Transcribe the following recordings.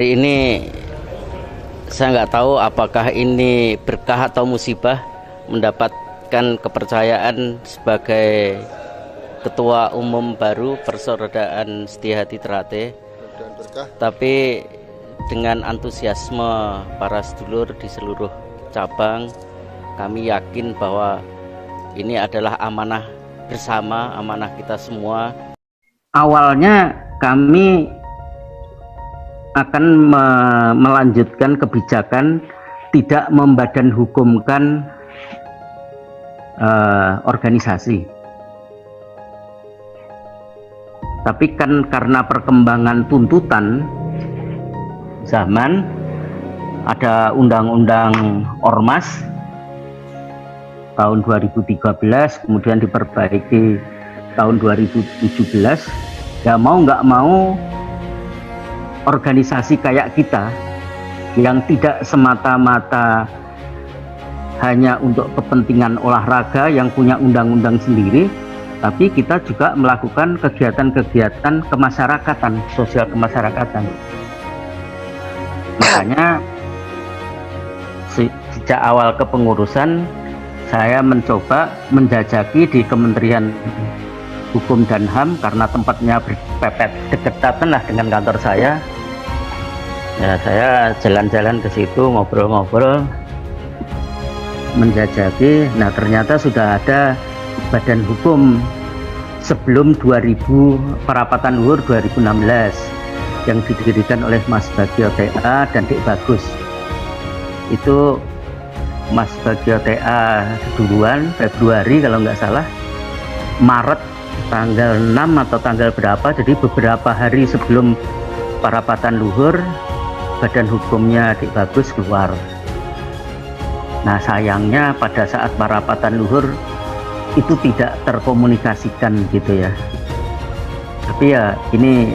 Ini saya nggak tahu apakah ini berkah atau musibah mendapatkan kepercayaan sebagai Ketua Umum baru Persaudaraan Setia Hati Ternate. Tapi dengan antusiasme para sedulur di seluruh cabang, kami yakin bahwa ini adalah amanah bersama, amanah kita semua. Awalnya kami akan melanjutkan kebijakan tidak membadan hukumkan organisasi. Tapi kan karena perkembangan tuntutan zaman, ada undang-undang Ormas tahun 2013, kemudian diperbaiki tahun 2017. Ya mau nggak mau, organisasi kayak kita yang tidak semata-mata hanya untuk kepentingan olahraga yang punya undang-undang sendiri, tapi kita juga melakukan kegiatan-kegiatan kemasyarakatan, sosial kemasyarakatan. Makanya sejak awal kepengurusan saya mencoba menjajaki di Kementerian Hukum dan HAM karena tempatnya berpepet dekatan lah dengan kantor saya. Ya, saya jalan-jalan ke situ, ngobrol-ngobrol, menjajaki. Nah, ternyata sudah ada badan hukum sebelum 2000 Perapatan Luhur 2016 yang didirikan oleh Mas Bagio TA dan Dik Bagus. Itu Mas Bagio TA duluan, Februari kalau nggak salah, Maret tanggal 6 atau tanggal berapa, jadi beberapa hari sebelum Perapatan Luhur badan hukumnya Dik Bagus keluar. Nah, sayangnya pada saat Perapatan Luhur itu tidak terkomunikasikan gitu ya. Tapi ya ini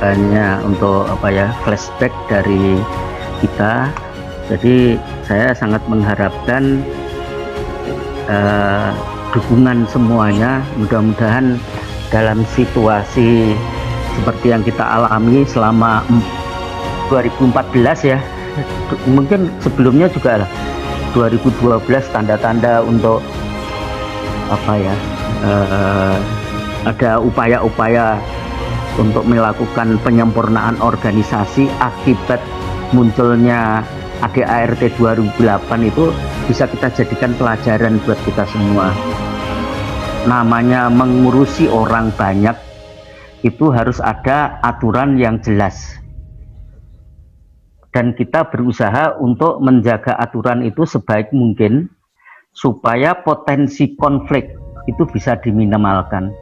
hanya untuk flashback dari kita. Jadi saya sangat mengharapkan dukungan semuanya. Mudah-mudahan dalam situasi seperti yang kita alami selama 2014 ya, mungkin sebelumnya juga 2012, tanda-tanda untuk ada upaya-upaya untuk melakukan penyempurnaan organisasi akibat munculnya ADART 2008 itu bisa kita jadikan pelajaran buat kita semua. Namanya mengurusi orang banyak itu harus ada aturan yang jelas, dan kita berusaha untuk menjaga aturan itu sebaik mungkin supaya potensi konflik itu bisa diminimalkan.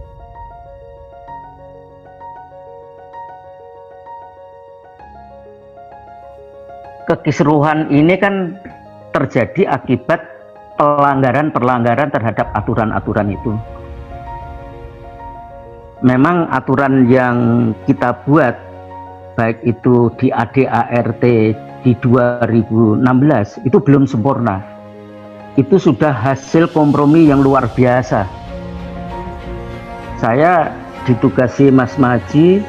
Kekisruhan ini kan terjadi akibat pelanggaran-pelanggaran terhadap aturan-aturan itu. Memang aturan yang kita buat, baik itu di ADART di 2016, itu belum sempurna. Itu sudah hasil kompromi yang luar biasa. Saya ditugasi Mas Maji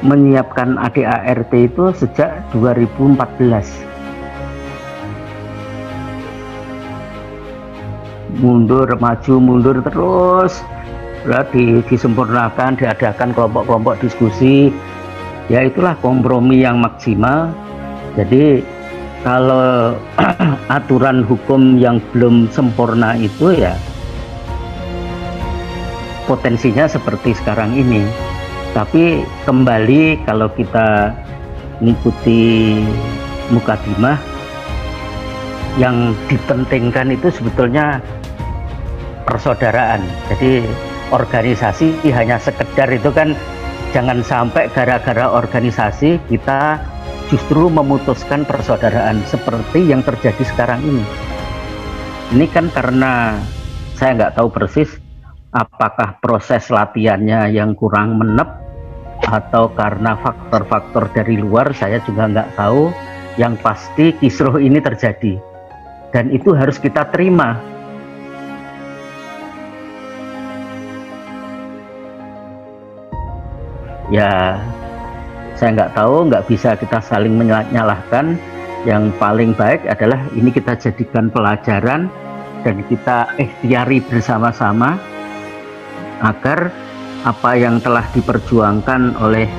menyiapkan ADART itu sejak 2014. Mundur, maju, mundur terus, disempurnakan, diadakan kelompok-kelompok diskusi. Ya itulah kompromi yang maksimal. Jadi kalau aturan hukum yang belum sempurna itu ya potensinya seperti sekarang ini. Tapi kembali kalau kita mengikuti mukadimah, yang dipentingkan itu sebetulnya persaudaraan. Jadi organisasi hanya sekedar itu kan, jangan sampai gara-gara organisasi kita justru memutuskan persaudaraan seperti yang terjadi sekarang ini. Ini kan karena saya nggak tahu persis apakah proses latihannya yang kurang menep atau karena faktor-faktor dari luar, saya juga nggak tahu. Yang pasti kisruh ini terjadi dan itu harus kita terima. Ya saya nggak tahu, nggak bisa kita saling menyalahkan. Yang paling baik adalah ini kita jadikan pelajaran dan kita ikhtiari bersama-sama agar apa yang telah diperjuangkan oleh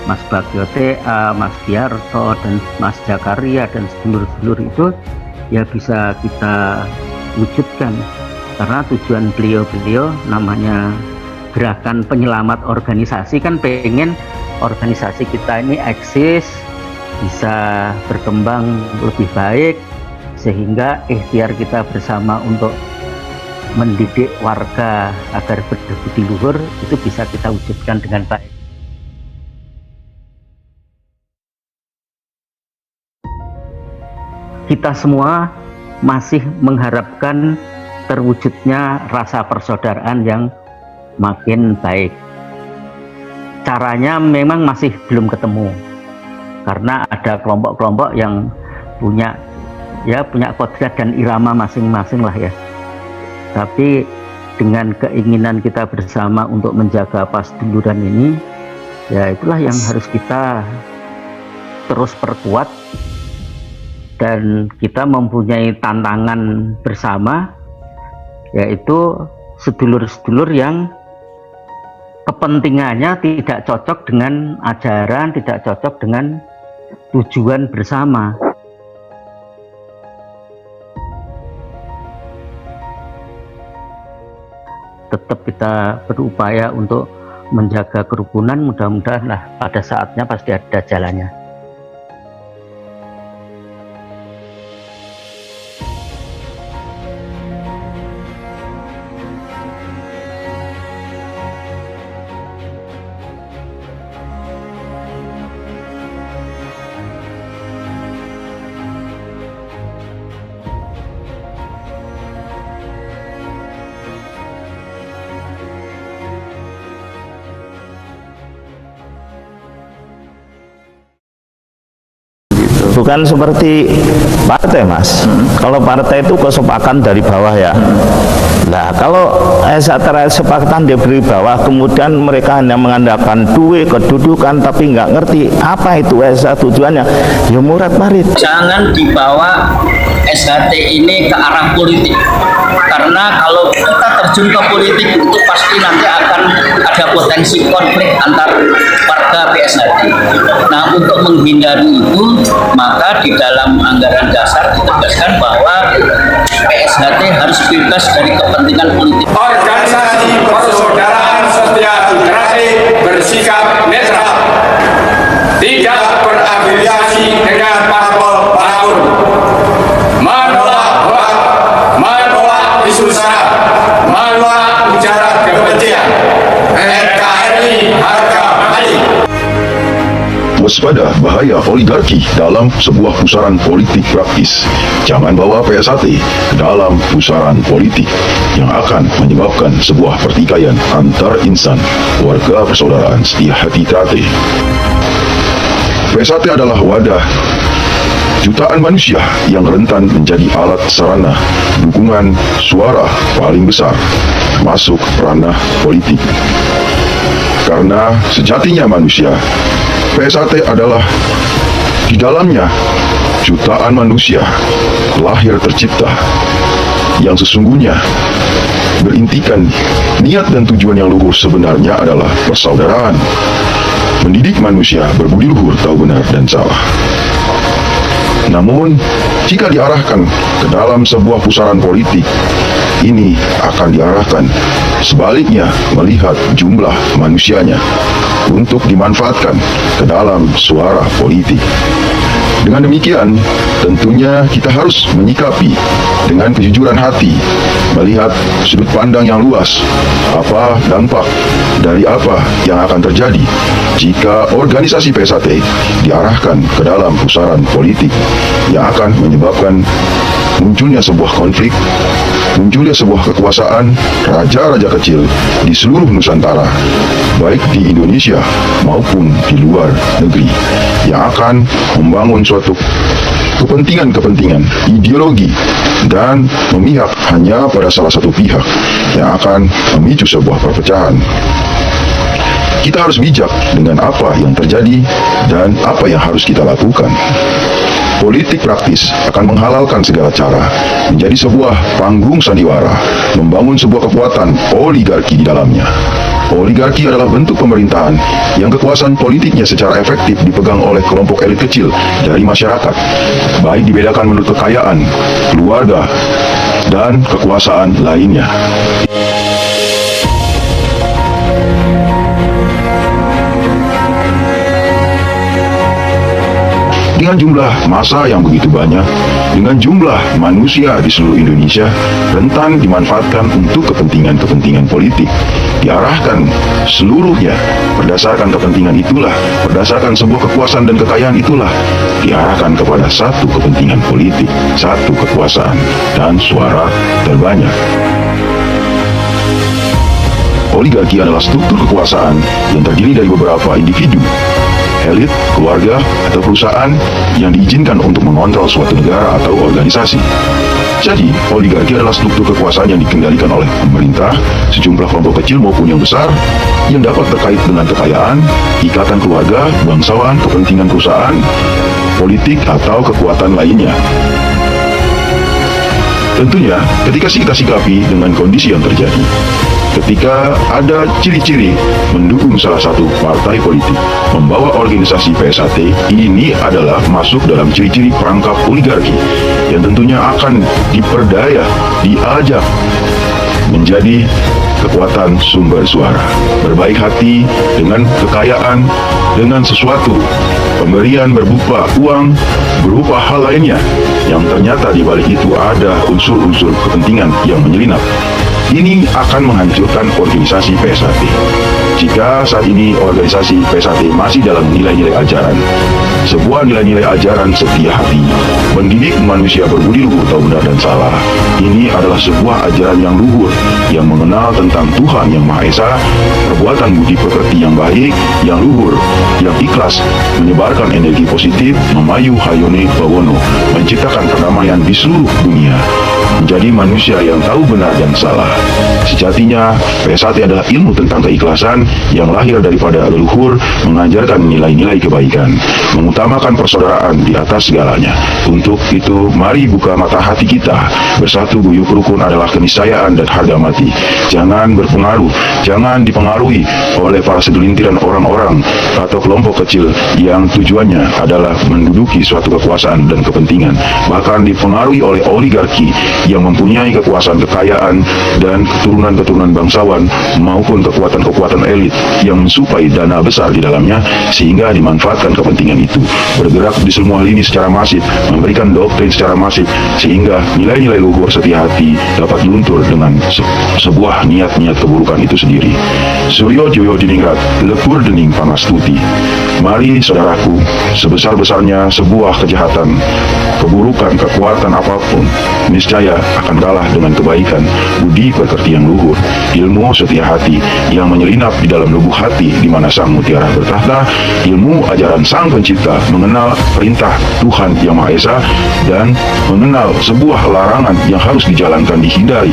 Mas Bagio TA, Mas Giarto, dan Mas Jakaria dan sedulur-sedulur itu ya bisa kita wujudkan, karena tujuan beliau-beliau namanya gerakan penyelamat organisasi kan pengen organisasi kita ini eksis, bisa berkembang lebih baik, sehingga ikhtiar kita bersama untuk mendidik warga agar berbudi luhur itu bisa kita wujudkan dengan baik. Kita semua masih mengharapkan terwujudnya rasa persaudaraan yang makin baik. Caranya memang masih belum ketemu, karena ada kelompok-kelompok yang punya kodrat dan irama masing-masing lah ya. Tapi dengan keinginan kita bersama untuk menjaga pasduluran ini, ya itulah yang harus kita terus perkuat. Dan kita mempunyai tantangan bersama, yaitu sedulur-sedulur yang kepentingannya tidak cocok dengan ajaran, tidak cocok dengan tujuan bersama. Tetap kita berupaya untuk menjaga kerukunan, mudah-mudahan lah pada saatnya pasti ada jalannya. Bukan seperti partai, Mas. Kalau partai itu kesepakatan dari bawah ya. Nah, kalau kesepakatan dari bawah, kemudian mereka hanya mengandalkan duit, kedudukan, tapi nggak ngerti apa itu tujuannya. Ya murad marid. Jangan dibawa SHT ini ke arah politik, karena kalau kita terjun ke politik itu pasti nanti akan ada potensi konflik antar warga PSHT. Nah, untuk menghindari itu, maka di dalam anggaran dasar ditegaskan bahwa PSHT harus bebas dari kepentingan politik. Organisasi persaudaraan setia generasi bersikap netral, tidak berafiliasi dengan parpol manapun, menolak hoak, menolak isu sara, menolak ujaran kebencian. NKRI harga mati. Waspada bahaya oligarki dalam sebuah pusaran politik praktis. Jangan bawa PSHT ke dalam pusaran politik yang akan menyebabkan sebuah pertikaian antar insan, warga persaudaraan setia hati Trate. PSHT adalah wadah jutaan manusia yang rentan menjadi alat sarana dukungan suara paling besar masuk ranah politik. Karena sejatinya manusia, PSHT adalah di dalamnya jutaan manusia lahir tercipta yang sesungguhnya berintikan niat dan tujuan yang luhur sebenarnya adalah persaudaraan, mendidik manusia berbudi luhur, tahu benar dan salah. Namun, jika diarahkan ke dalam sebuah pusaran politik, ini akan diarahkan sebaliknya melihat jumlah manusianya untuk dimanfaatkan ke dalam suara politik. Dengan demikian, tentunya kita harus menyikapi dengan kejujuran hati, melihat sudut pandang yang luas, apa dampak dari apa yang akan terjadi jika organisasi PSHT diarahkan ke dalam pusaran politik yang akan menyebabkan munculnya sebuah konflik, munculnya sebuah kekuasaan raja-raja kecil di seluruh Nusantara, baik di Indonesia maupun di luar negeri, yang akan membangun suatu kepentingan-kepentingan ideologi dan memihak hanya pada salah satu pihak yang akan memicu sebuah perpecahan. kita harus bijak dengan apa yang terjadi dan apa yang harus kita lakukan. Politik praktis akan menghalalkan segala cara, menjadi sebuah panggung sandiwara, membangun sebuah kekuatan oligarki di dalamnya. Oligarki adalah bentuk pemerintahan yang kekuasaan politiknya secara efektif dipegang oleh kelompok elit kecil dari masyarakat, baik dibedakan menurut kekayaan, keluarga, dan kekuasaan lainnya. Dengan jumlah massa yang begitu banyak, dengan jumlah manusia di seluruh Indonesia rentan dimanfaatkan untuk kepentingan-kepentingan politik, diarahkan seluruhnya berdasarkan kepentingan itulah, berdasarkan sebuah kekuasaan dan kekayaan itulah, diarahkan kepada satu kepentingan politik, satu kekuasaan, dan suara terbanyak. Oligarki adalah struktur kekuasaan yang terdiri dari beberapa individu, elit, keluarga, atau perusahaan yang diizinkan untuk mengontrol suatu negara atau organisasi. Jadi, oligarki adalah struktur kekuasaan yang dikendalikan oleh pemerintah, sejumlah kelompok kecil maupun yang besar, yang dapat terkait dengan kekayaan, ikatan keluarga, bangsawan, kepentingan perusahaan, politik, atau kekuatan lainnya. Tentunya, ketika kita sikapi dengan kondisi yang terjadi, ketika ada ciri-ciri mendukung salah satu partai politik, membawa organisasi PSAT, ini adalah masuk dalam ciri-ciri perangkap oligarki yang tentunya akan diperdaya, diajak menjadi kekuatan sumber suara. Berbaik hati dengan kekayaan, dengan sesuatu, pemberian berupa uang, berupa hal lainnya, yang ternyata di balik itu ada unsur-unsur kepentingan yang menyelinap. Ini akan menghancurkan organisasi PSAT. Jika saat ini organisasi PSAT masih dalam nilai-nilai ajaran, sebuah nilai-nilai ajaran setia hati, mendidik manusia berbudi luhur tahu benar dan salah, ini adalah sebuah ajaran yang luhur, yang mengenal tentang Tuhan yang Maha Esa, perbuatan budi pekerti yang baik, yang luhur, yang ikhlas, menyebarkan energi positif, memayu hayone bawono, menciptakan perdamaian di seluruh dunia, menjadi manusia yang tahu benar dan salah. Sejatinya, PSAT adalah ilmu tentang keikhlasan yang lahir daripada leluhur, mengajarkan nilai-nilai kebaikan, mengutamakan persaudaraan di atas segalanya. Untuk itu, mari buka mata hati kita. Bersatu guyup rukun adalah keniscayaan dan harga mati. Jangan berpengaruh, jangan dipengaruhi oleh para segelintiran orang-orang atau kelompok kecil yang tujuannya adalah menduduki suatu kekuasaan dan kepentingan, bahkan dipengaruhi oleh oligarki yang mempunyai kekuasaan kekayaan dan keturunan-keturunan bangsawan maupun kekuatan-kekuatan elit yang mensuplai dana besar di dalamnya, sehingga dimanfaatkan kepentingan itu, bergerak di semua lini secara masif, memberikan doktrin secara masif, sehingga nilai-nilai luhur setia hati dapat luntur dengan sebuah niat-niat keburukan itu sendiri. Suryo Joyo Diningrat, Lekur Dening Pangastuti. Mari saudaraku, sebesar-besarnya sebuah kejahatan, keburukan, kekuatan apapun, niscaya akan kalah dengan kebaikan, budi pekerti yang luhur, ilmu setia hati yang menyelinap di dalam lubuk hati di mana sang mutiara bertahta, ilmu ajaran sang pencipta, mengenal perintah Tuhan yang Maha Esa, dan mengenal sebuah larangan yang harus dijalankan, dihindari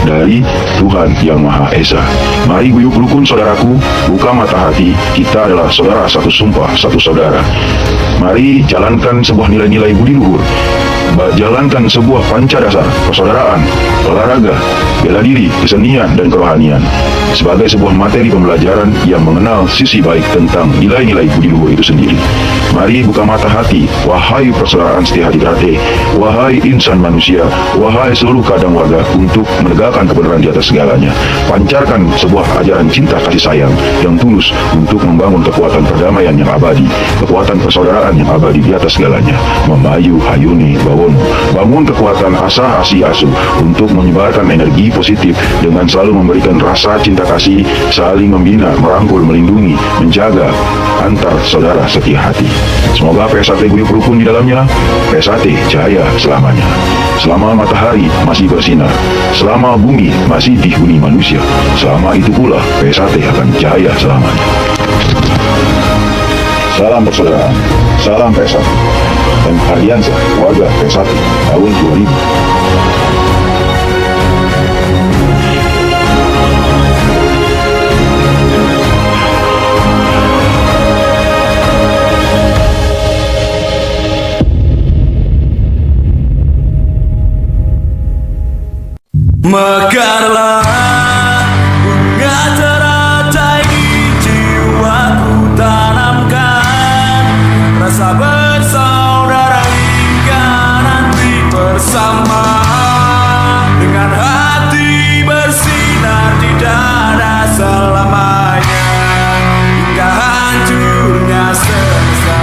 dari Tuhan yang Maha Esa. Mari guyup rukun saudaraku, buka mata hati, kita adalah saudara satu sumpah, satu saudara. Mari jalankan sebuah nilai-nilai budi luhur, jalankan sebuah pancadasar persaudaraan, olahraga, bela diri, kesenian, dan kerohanian sebagai sebuah materi pembelajaran yang mengenal sisi baik tentang nilai-nilai budi luhur itu sendiri. Mari buka mata hati, wahai persaudaraan setia hati Trate, wahai insan manusia, wahai seluruh kadang warga, untuk menegakkan kebenaran di atas segalanya. Pancarkan sebuah ajaran cinta kasih sayang yang tulus untuk membangun kekuatan perdamaian yang abadi, kekuatan persaudaraan yang abadi di atas segalanya. Memayu hayuni bawono, bangun kekuatan asa asi asu untuk menyebarkan energi positif dengan selalu memberikan rasa cinta kasih, saling membina, merangkul, melindungi, menjaga antar saudara setia hati. Semoga PSAT guyup rukun di dalamnya, PSAT jaya selamanya. Selama matahari masih bersinar, selama bumi masih dihuni manusia, selama itu pula PSAT akan jaya selamanya. Salam persaudaraan, salam PSAT, dan Aliansa Warga PSAT tahun 2000. Mekarlah bunga teratai di jiwaku, tanamkan rasa bersaudara hingga nanti bersama, dengan hati bersinar di dada selamanya hingga hancurnya semesta.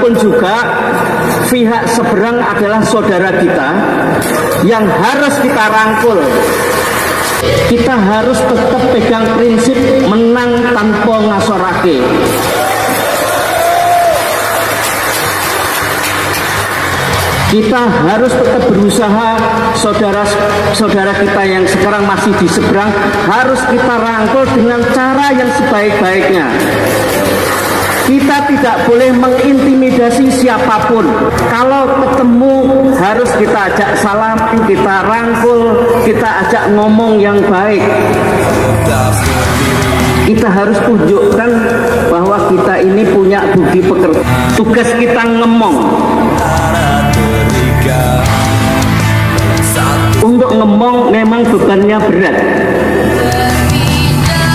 Pun juga pihak seberang adalah saudara kita yang harus kita rangkul. Kita harus tetap pegang prinsip menang tanpa ngasorake. Kita harus tetap berusaha, saudara-saudara kita yang sekarang masih di seberang harus kita rangkul dengan cara yang sebaik-baiknya. Kita tidak boleh mengintimidasi siapapun. Kalau ketemu harus kita ajak salam, kita rangkul, kita ajak ngomong yang baik. Kita harus tunjukkan bahwa kita ini punya budi pekerti. Tugas kita ngemong. Untuk ngemong memang bebannya berat.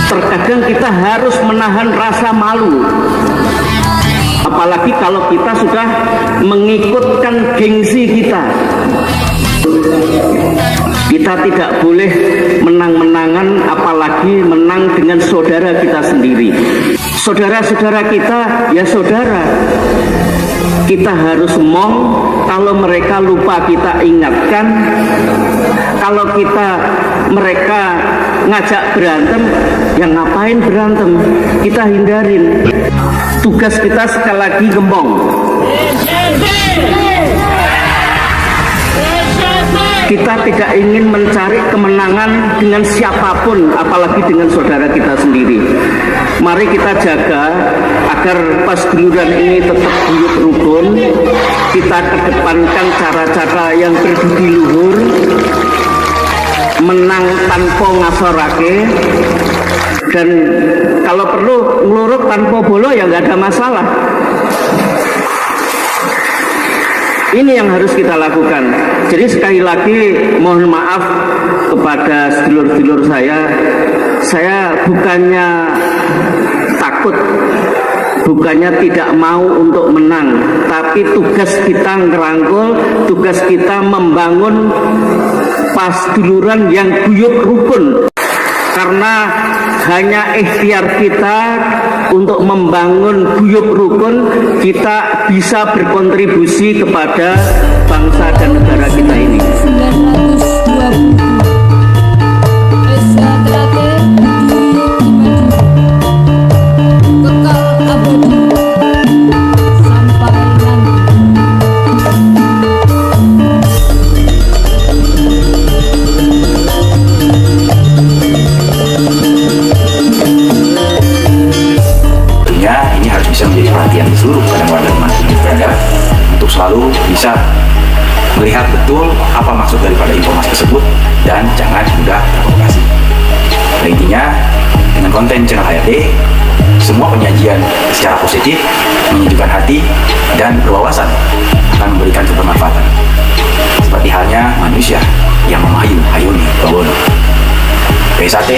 Terkadang kita harus menahan rasa malu. Apalagi kalau kita sudah mengikutkan gengsi kita. Kita tidak boleh menang-menangan, apalagi menang dengan saudara kita sendiri. Saudara-saudara kita ya saudara. Kita harus mong, kalau mereka lupa kita ingatkan. Kalau mereka ngajak berantem, ya ngapain berantem? Kita hindarin. Tugas kita sekali lagi gembong. Kita tidak ingin mencari kemenangan dengan siapapun, apalagi dengan saudara kita sendiri. Mari kita jaga agar pasgeluran ini tetap guyup rukun. Kita kedepankan cara-cara yang berbudi luhur, menang tanpa ngasorake, dan kalau perlu ngeluruk tanpa bolo ya nggak ada masalah. Ini yang harus kita lakukan. Jadi sekali lagi mohon maaf kepada sedulur-sedulur saya bukannya takut, bukannya tidak mau untuk menang, tapi tugas kita ngerangkul, tugas kita membangun pasduluran yang guyup rukun. Karena hanya ikhtiar kita untuk membangun guyup rukun, kita bisa berkontribusi kepada bangsa dan negara kita ini. 2020 menjadi perhatian seluruh pada warga dimanapun berada untuk selalu bisa melihat betul apa maksud daripada informasi tersebut dan jangan mudah terprovokasi. Intinya dengan konten channel HRD, semua penyajian secara positif, menyejukkan hati dan berwawasan akan memberikan kebermanfaatan. Seperti halnya manusia yang memahayuni Bawono. PSAT,